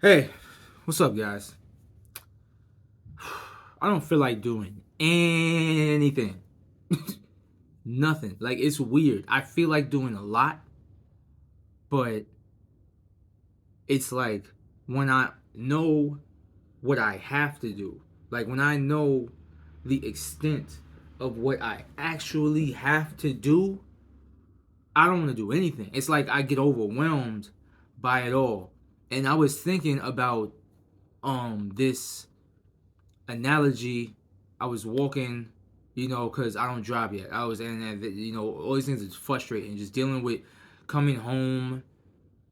Hey, what's up, guys? I don't feel like doing anything. Nothing. Like, it's weird. I feel like doing a lot, but it's like when I know what I have to do, like when I know the extent of what I actually have to do, I don't want to do anything. It's like I get overwhelmed by it all. And I was thinking about this analogy. I was walking, because I don't drive yet. I was in, all these things is frustrating. Just dealing with coming home,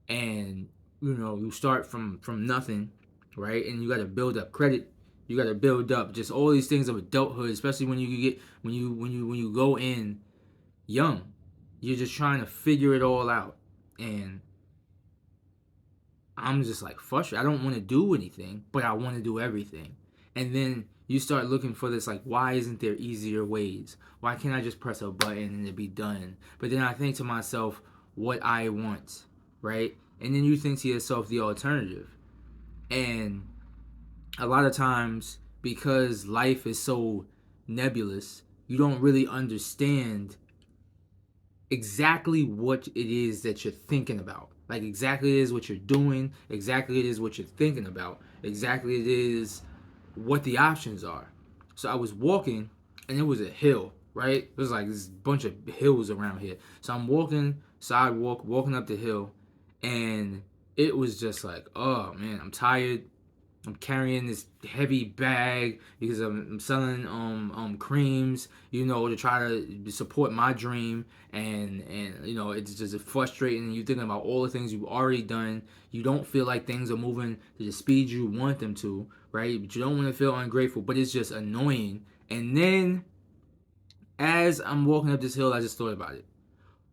and you start from nothing, right? And you got to build up credit. You got to build up just all these things of adulthood, especially when you get when you go in young. You're just trying to figure it all out, and I'm just like frustrated. I don't want to do anything, but I want to do everything. And then you start looking for this, like, why isn't there easier ways? Why can't I just press a button and it be done? But then I think to myself, what I want, right? And then you think to yourself the alternative. And a lot of times, because life is so nebulous, you don't really understand exactly what it is that you're thinking about. Like, exactly it is what you're doing, exactly it is what you're thinking about, exactly it is what the options are. So I was walking, and it was a hill, right? It was like this bunch of hills around here. So I'm walking, sidewalk, walking up the hill, and it was just like, oh man, I'm tired. I'm carrying this heavy bag because I'm selling creams, to try to support my dream, and it's just frustrating. You thinking about all the things you've already done. You don't feel like things are moving to the speed you want them to, right? But you don't want to feel ungrateful, but it's just annoying. And then as I'm walking up this hill, I just thought about it.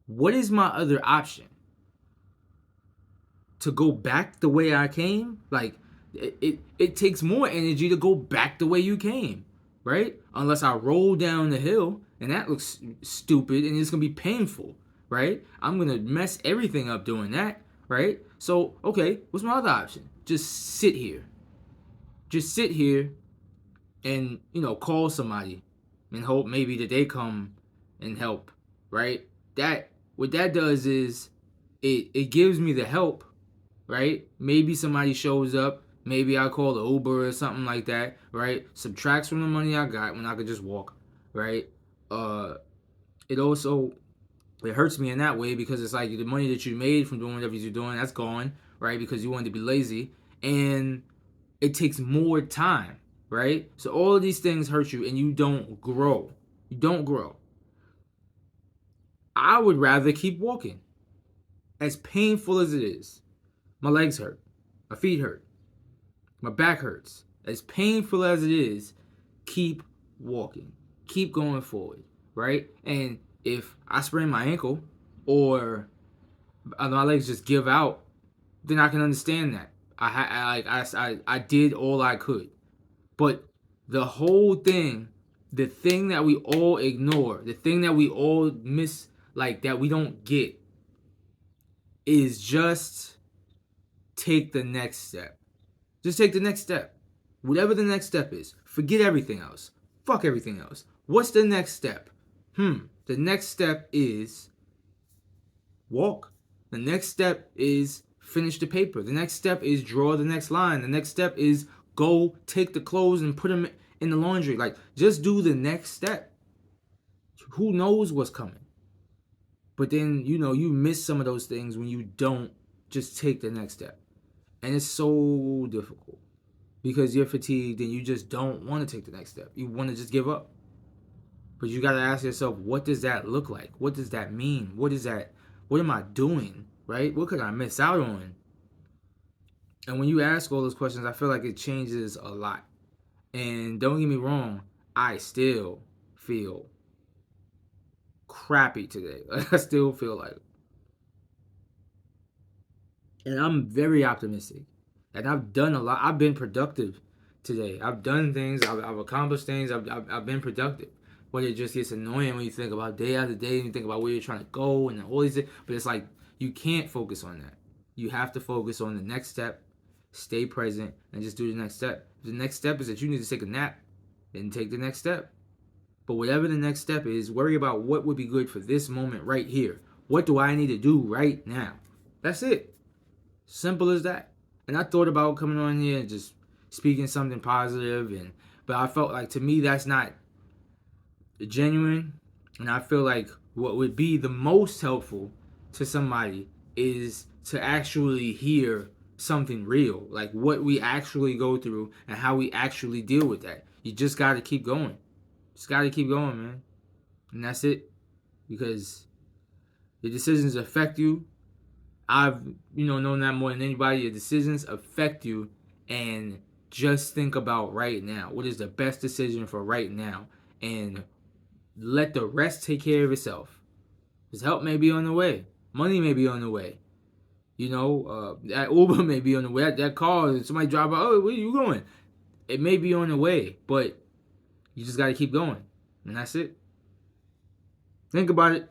What is my other option? To go back the way I came? Like, it takes more energy to go back the way you came, right? Unless I roll down the hill, and that looks stupid and it's gonna be painful, right? I'm gonna mess everything up doing that, right? So, okay, what's my other option? Just sit here. Just sit here and, call somebody and hope maybe that they come and help, right? What that does is it gives me the help, right? Maybe somebody shows up. Maybe I call the Uber or something like that, right? Subtracts from the money I got when I could just walk, right? Uh, it also it hurts me in that way because it's like the money that you made from doing whatever you're doing, that's gone, right? Because you wanted to be lazy, and it takes more time, right? So all of these things hurt you, and you don't grow. You don't grow. I would rather keep walking, as painful as it is. My legs hurt, my feet hurt, my back hurts. As painful as it is, keep walking. Keep going forward, right? And if I sprain my ankle or my legs just give out, then I can understand that. I did all I could. But the whole thing, the thing that we all ignore, the thing that we all miss, like that we don't get, is just take the next step. Just take the next step. Whatever the next step is. Forget everything else. Fuck everything else. What's the next step? The next step is walk. The next step is finish the paper. The next step is draw the next line. The next step is go take the clothes and put them in the laundry. Like, just do the next step. Who knows what's coming? But then, you miss some of those things when you don't just take the next step. And it's so difficult because you're fatigued and you just don't want to take the next step. You want to just give up. But you got to ask yourself, what does that look like? What does that mean? What is that? What am I doing? Right? What could I miss out on? And when you ask all those questions, I feel like it changes a lot. And don't get me wrong, I still feel crappy today. I still feel like, and I'm very optimistic. And I've done a lot. I've been productive today. I've done things. I've accomplished things. I've been productive. But it just gets annoying when you think about day after day and you think about where you're trying to go and all these things. But it's like you can't focus on that. You have to focus on the next step. stay present, and just do the next step. The next step is that you need to take a nap, then take the next step. But whatever the next step is, worry about what would be good for this moment right here. What do I need to do right now? That's it. Simple as that. And I thought about coming on here and just speaking something positive, but I felt like, to me, that's not genuine. And I feel like what would be the most helpful to somebody is to actually hear something real, like what we actually go through and how we actually deal with that. You just got to keep going. Just got to keep going, man. And that's it. Because your decisions affect you. I've, known that more than anybody. Your decisions affect you, and just think about right now. What is the best decision for right now? And let the rest take care of itself. Because help may be on the way. Money may be on the way. That Uber may be on the way. That car, somebody drive by, oh, where are you going? It may be on the way, but you just got to keep going. And that's it. Think about it.